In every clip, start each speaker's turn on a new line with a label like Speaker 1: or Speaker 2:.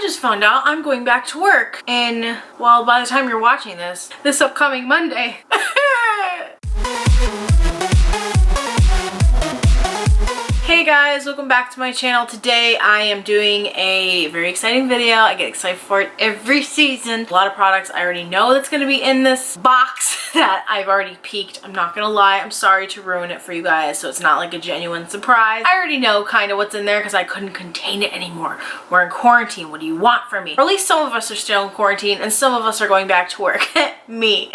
Speaker 1: just found out I'm going back to work in, well, by the time you're watching this upcoming Monday. Hey guys, welcome back to my channel. Today I am doing a very exciting video. I get excited for it every season. A lot of products I already know that's going to be in this box that I've already peeked. I'm not going to lie, I'm sorry to ruin it for you guys so it's not like a genuine surprise. I already know kind of what's in there because I couldn't contain it anymore. We're in quarantine, what do you want from me? Or at least some of us are still in quarantine and some of us are going back to work. Me.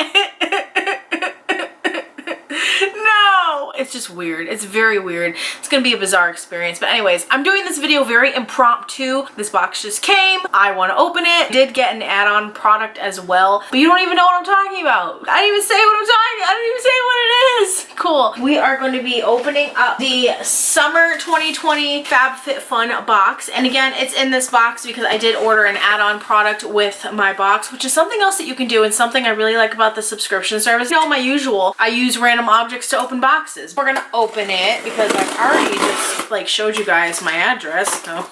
Speaker 1: It's just weird. It's very weird. It's gonna be a bizarre experience. But anyways, I'm doing this video very impromptu. This box just came. I want to open it. I did get an add-on product as well, but you don't even know what I'm talking about. I didn't even say what I'm talking about. I didn't even say what it is. Cool. We are going to be opening up the summer 2020 FabFitFun box. And again, it's in this box because I did order an add-on product with my box, which is something else that you can do and something I really like about the subscription service. You know, my usual, I use random objects to open boxes. We're gonna open it because I've already just like showed you guys my address. So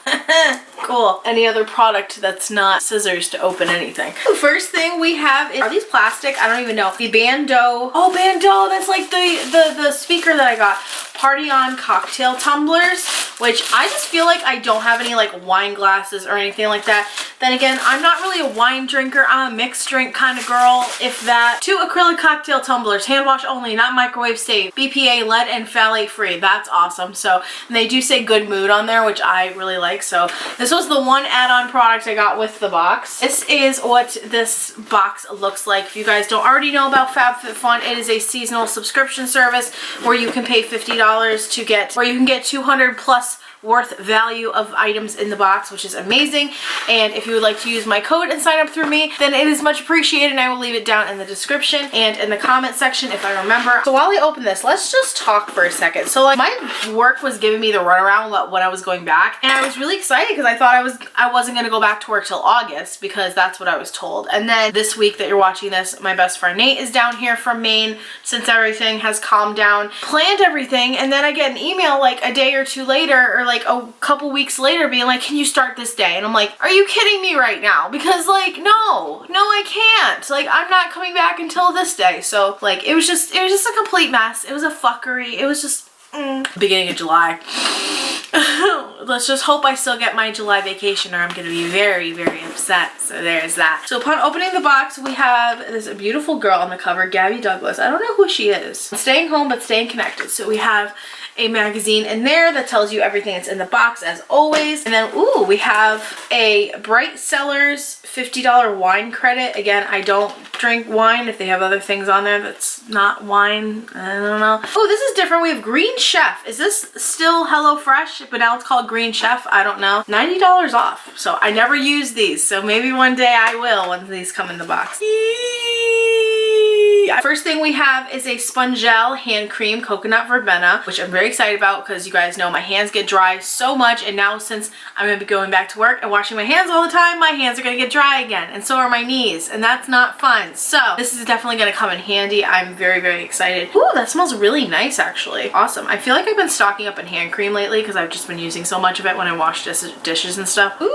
Speaker 1: cool. Any other product that's not scissors to open anything. The first thing we have is, are these plastic? I don't even know. The Bando. Oh, Bando. That's like the speaker that I got. Party On cocktail tumblers, which I just feel like I don't have any like wine glasses or anything like that. Then again, I'm not really a wine drinker. I'm a mixed drink kind of girl, if that. 2 acrylic cocktail tumblers, hand wash only, not microwave safe, BPA, lead and phthalate free. That's awesome. So, and they do say good mood on there, which I really like. So this was the one add-on product I got with the box. This is what this box looks like. If you guys don't already know about FabFitFun, it is a seasonal subscription service where you can pay $50 to get, where you can get 200 plus worth value of items in the box, which is amazing. And if you would like to use my code and sign up through me, then it is much appreciated, and I will leave it down in the description and in the comment section if I remember. So while I open this, let's just talk for a second. So like my work was giving me the runaround when I was going back, and I was really excited because I thought I wasn't going to go back to work till August because that's what I was told. And then this week that you're watching this, my best friend Nate is down here from Maine since everything has calmed down, planned everything, and then I get an email like a day or two later, or like a couple weeks later, being like, can you start this day? And I'm like, are you kidding me right now? Because like, no I can't. Like, I'm not coming back until this day. So like, it was just a complete mess. It was a fuckery. It was just beginning of July. Let's just hope I still get my July vacation, or I'm gonna be very, very upset. So there's that. So upon opening the box, we have this beautiful girl on the cover, Gabby Douglas. I don't know who she is. Staying home but staying connected. So we have a magazine in there that tells you everything that's in the box as always. And then, ooh, we have a Bright Cellars $50 wine credit. Again, I don't drink wine. If they have other things on there that's not wine, I don't know. Oh, this is different. We have Green Chef. Is this still HelloFresh, but now it's called Green Chef? I don't know. $90 off. So I never use these. So maybe one day I will when these come in the box. First thing we have is a Spongel hand cream coconut verbena, which I'm very excited about because you guys know my hands get dry so much, and now since I'm going to be going back to work and washing my hands all the time, my hands are going to get dry again, and so are my knees, and that's not fun. So this is definitely going to come in handy. I'm very, very excited. Ooh, that smells really nice actually. Awesome. I feel like I've been stocking up on hand cream lately because I've just been using so much of it when I wash dishes and stuff. Ooh,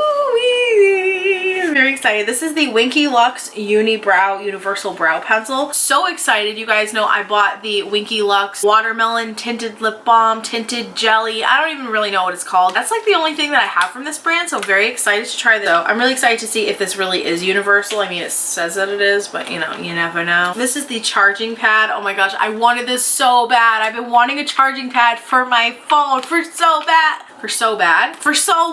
Speaker 1: I'm very excited. This is the Winky Lux Unibrow Universal Brow Pencil. So excited. You guys know I bought the Winky Lux Watermelon Tinted Lip Balm, Tinted Jelly. I don't even really know what it's called. That's like the only thing that I have from this brand, so I'm very excited to try this. So I'm really excited to see if this really is universal. I mean, it says that it is, but you know, you never know. This is the charging pad. Oh my gosh, I wanted this so bad. I've been wanting a charging pad for my phone for so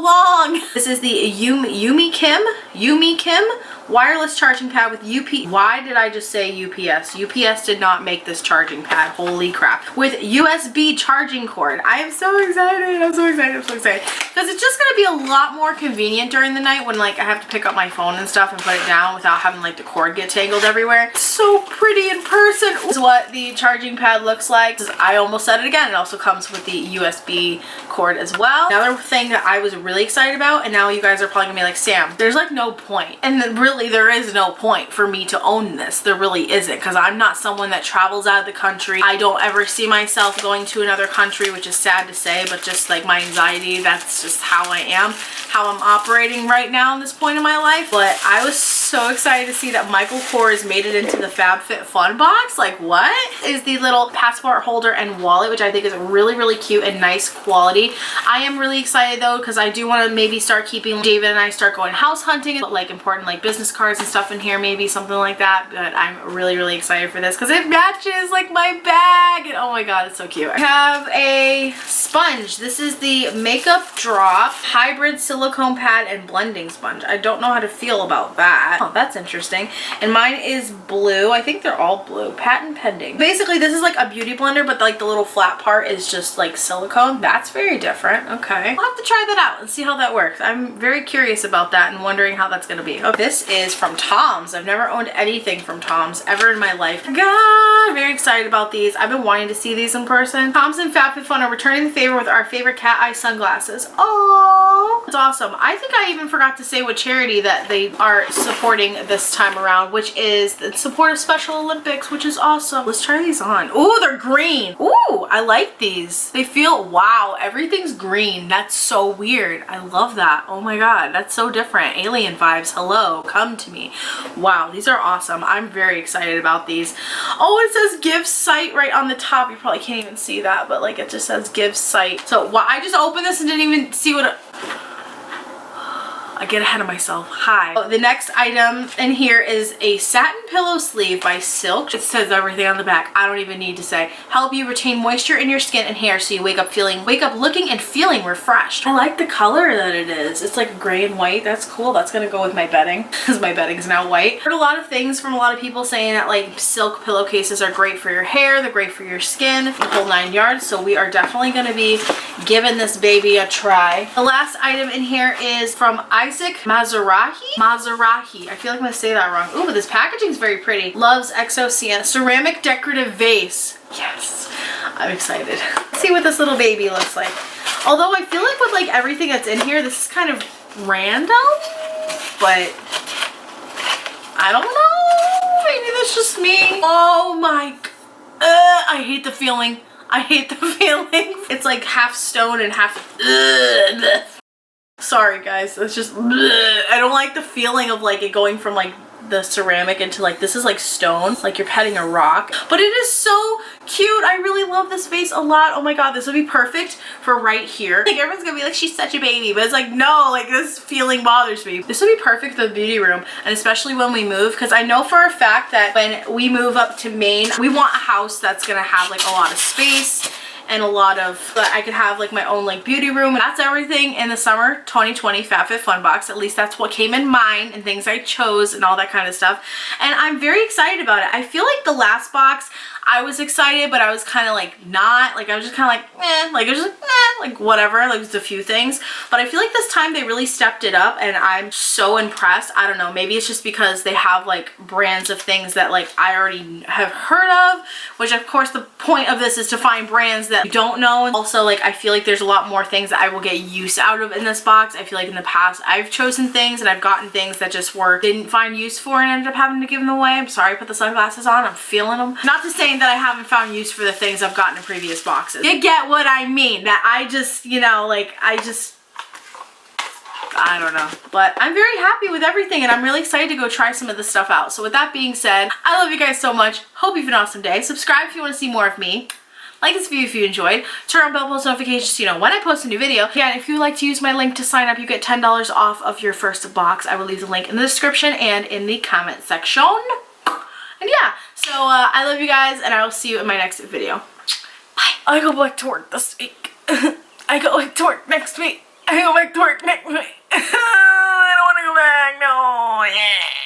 Speaker 1: long. This is the Yumi Kim wireless charging pad with Why did I just say UPS? UPS did not make this charging pad. Holy crap. With USB charging cord. I am so excited. I'm so excited. I'm so excited. Because it's just going to be a lot more convenient during the night when like I have to pick up my phone and stuff and put it down without having like the cord get tangled everywhere. It's so pretty in person. This is what the charging pad looks like. I almost said it again. It also comes with the USB cord as well. Another thing that I was really excited about, and now you guys are probably going to be like, Sam, there's like no point. And the real really, there is no point for me to own this. There really isn't, because I'm not someone that travels out of the country. I don't ever see myself going to another country, which is sad to say, but just like my anxiety, that's just how I am, how I'm operating right now in this point in my life. But I was so excited to see that Michael Kors made it into the FabFitFun box. Like, what? Is the little passport holder and wallet, which I think is really, really cute and nice quality. I am really excited though, because I do want to maybe start keeping, David and I start going house hunting, but like important like business cards and stuff in here, maybe something like that. But I'm really, really excited for this because it matches like my bag, and oh my god, it's so cute. I have a sponge. This is the Makeup Drop Hybrid Silicone Pad and Blending Sponge. I don't know how to feel about that. Oh, that's interesting. And mine is blue. I think they're all blue. Patent pending. Basically, this is like a beauty blender, but like the little flat part is just like silicone. That's very different. Okay. I'll have to try that out and see how that works. I'm very curious about that and wondering how that's gonna be. Okay, this is from Tom's. I've never owned anything from Tom's ever in my life. God, I'm very excited about these. I've been wanting to see these in person. Tom's and FabFitFun are returning the favor with our favorite cat eye sunglasses. Oh, it's awesome. I think I even forgot to say what charity that they are supporting this time around, which is the support of Special Olympics, which is awesome. Let's try these on. Ooh, they're green. Ooh, I like these. They feel, wow, everything's green. That's so weird. I love that. Oh my god, that's so different. Alien vibes. Hello, come to me. Wow, these are awesome. I'm very excited about these. Oh, it says give site right on the top. You probably can't even see that, but like it just says give site. So I just opened this and didn't even see what it, I get ahead of myself. Hi. Oh, the next item in here is a satin pillow sleeve by Silk. It says everything on the back. I don't even need to say. Help you retain moisture in your skin and hair so you wake up looking and feeling refreshed. I like the color that it is. It's like gray and white. That's cool. That's gonna go with my bedding because my bedding's now white. Heard a lot of things from a lot of people saying that like silk pillowcases are great for your hair. They're great for your skin, the whole 9 yards. So we are definitely gonna be giving this baby a try. The last item in here is from Isaac Mizrahi. I feel like I'm gonna say that wrong. Ooh, but this packaging is very pretty. Loves Exo ceramic decorative vase. Yes, I'm excited. Let's see what this little baby looks like. Although I feel like with like everything that's in here, this is kind of random, but I don't know. Maybe that's just me. Oh my, I hate the feeling. I hate the feeling. It's like half stone and half, sorry guys, that's just, I don't like the feeling of like it going from like the ceramic into like, this is like stone, like you're petting a rock, but it is so cute. I really love this vase a lot. Oh my god, this would be perfect for right here. Like everyone's gonna be like, she's such a baby, but it's like, no, like this feeling bothers me. This would be perfect for the beauty room, and especially when we move, because I know for a fact that when we move up to Maine, we want a house that's gonna have like a lot of space and a lot of, that I could have like my own like beauty room. That's everything in the summer 2020 FabFitFun box. At least that's what came in mine and things I chose and all that kind of stuff. And I'm very excited about it. I feel like the last box, I was excited, but I was kind of like not, like I was just kind of like, eh, like it was just, eh, like whatever, like just a few things. But I feel like this time they really stepped it up and I'm so impressed. I don't know, maybe it's just because they have like brands of things that like I already have heard of, which of course the point of this is to find brands that you don't know. And also like I feel like there's a lot more things that I will get use out of in this box. I feel like in the past I've chosen things and I've gotten things that just didn't find use for and ended up having to give them away. I'm sorry I put the sunglasses on, I'm feeling them. Not to say that I haven't found use for the things I've gotten in previous boxes. You get what I mean, that I just, you know, like I don't know, but I'm very happy with everything and I'm really excited to go try some of this stuff out. So with that being said, I love you guys so much. Hope you have an awesome day. Subscribe if you want to see more of me. Like this video if you enjoyed. Turn on bell post notifications so you know when I post a new video. Again, if you would like to use my link to sign up, you get $10 off of your first box. I will leave the link in the description and in the comment section. And yeah, so I love you guys and I will see you in my next video. Bye. I go back to work this week. I go back to work next week. I go back to work next week. I don't want to go back, no. Yeah.